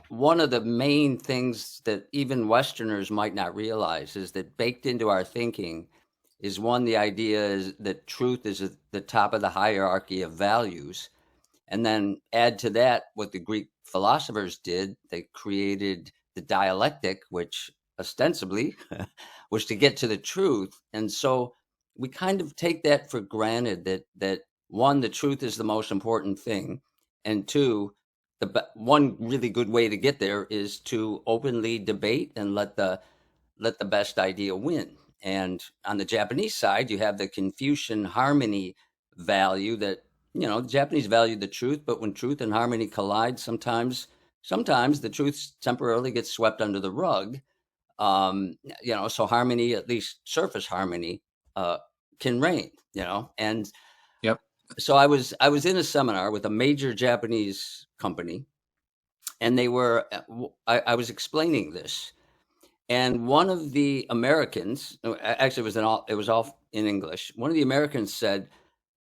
one of the main things that even Westerners might not realize is that baked into our thinking is one, the idea is that truth is at the top of the hierarchy of values. And then add to that what the Greek philosophers did. They created the dialectic, which ostensibly was to get to the truth. And so we kind of take that for granted that one, the truth is the most important thing. And two, one really good way to get there is to openly debate and let the best idea win. And on the Japanese side, you have the Confucian harmony value that, the Japanese value the truth, but when truth and harmony collide, sometimes the truth temporarily gets swept under the rug. So harmony, at least surface harmony, can reign, and Yep. so I was in a seminar with a major Japanese company, and I was explaining this, and one of the Americans, actually, it was all in English. One of the Americans said,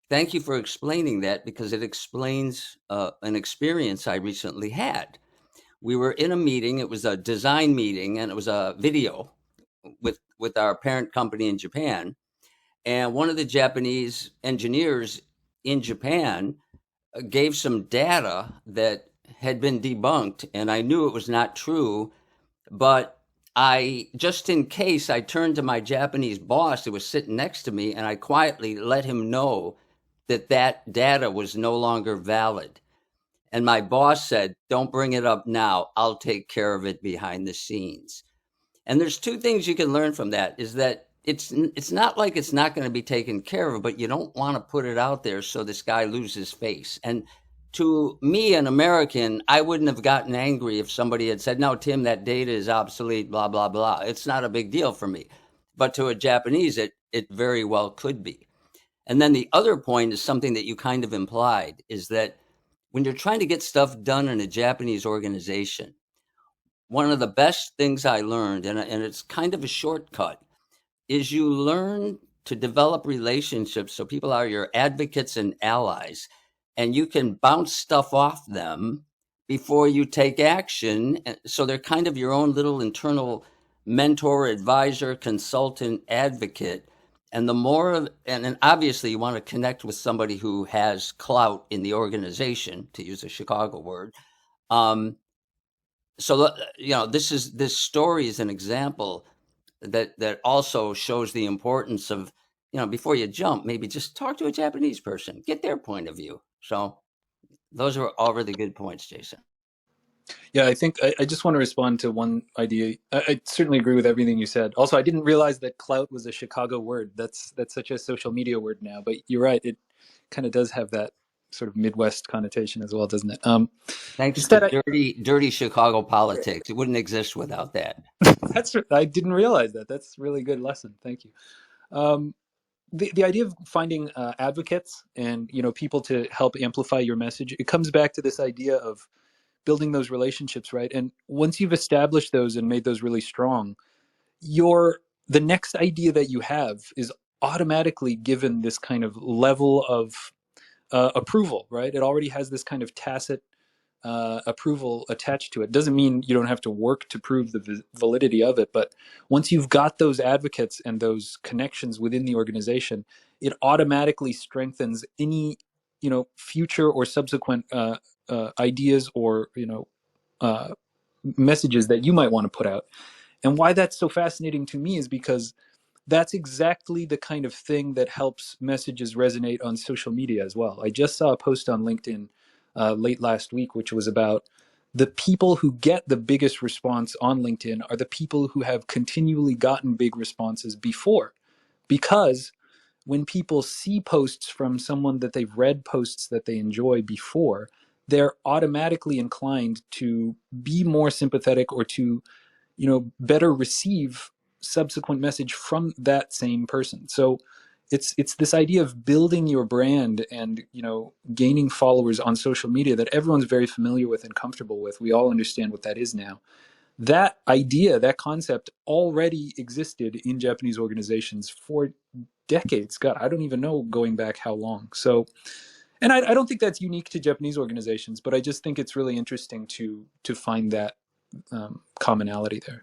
"Thank you for explaining that because it explains an experience I recently had." We were in a meeting. It was a design meeting, and it was a video with our parent company in Japan. And one of the Japanese engineers in Japan gave some data that had been debunked, and I knew it was not true, but just in case, I turned to my Japanese boss who was sitting next to me, and I quietly let him know that data was no longer valid. And my boss said, "Don't bring it up now. I'll take care of it behind the scenes." And there's two things you can learn from that is that it's not like it's not going to be taken care of, but you don't want to put it out there so this guy loses face. And to me, an American, I wouldn't have gotten angry if somebody had said, "No, Tim, that data is obsolete, blah, blah, blah." It's not a big deal for me. But to a Japanese, it very well could be. And then the other point is something that you kind of implied, is that when you're trying to get stuff done in a Japanese organization, one of the best things I learned, and it's kind of a shortcut, is you learn to develop relationships so people are your advocates and allies, and you can bounce stuff off them before you take action. So they're kind of your own little internal mentor, advisor, consultant, advocate. And the more of, and obviously you want to connect with somebody who has clout in the organization, to use a Chicago word. So this story is an example that also shows the importance of, before you jump, maybe just talk to a Japanese person, get their point of view. So those are all really good points, Jason. Yeah, I think I just want to respond to one idea. I certainly agree with everything you said. Also, I didn't realize that clout was a Chicago word. That's such a social media word now. But you're right; it kind of does have that sort of Midwest connotation as well, doesn't it? Thanks to Instead, dirty Chicago politics, it wouldn't exist without that. I didn't realize that. That's a really good lesson. Thank you. Um, the idea of finding advocates and people to help amplify your message, it comes back to this idea of building those relationships, right? And once you've established those and made those really strong, the next idea that you have is automatically given this kind of level of approval, right? It already has this kind of tacit approval attached to it. Doesn't mean you don't have to work to prove the validity of it, but once you've got those advocates and those connections within the organization, it automatically strengthens any future or subsequent ideas or uh, messages that you might want to put out. And why that's so fascinating to me is because that's exactly the kind of thing that helps messages resonate on social media as well. I just saw a post on LinkedIn late last week, which was about the people who get the biggest response on LinkedIn are the people who have continually gotten big responses before. Because when people see posts from someone that they've read posts that they enjoy before, they're automatically inclined to be more sympathetic or to better receive subsequent message from that same person. So it's this idea of building your brand and gaining followers on social media that everyone's very familiar with and comfortable with. We all understand what that is now. That idea, that concept already existed in Japanese organizations for decades. God, I don't even know going back how long. So And I don't think that's unique to Japanese organizations, but I just think it's really interesting to find that commonality there.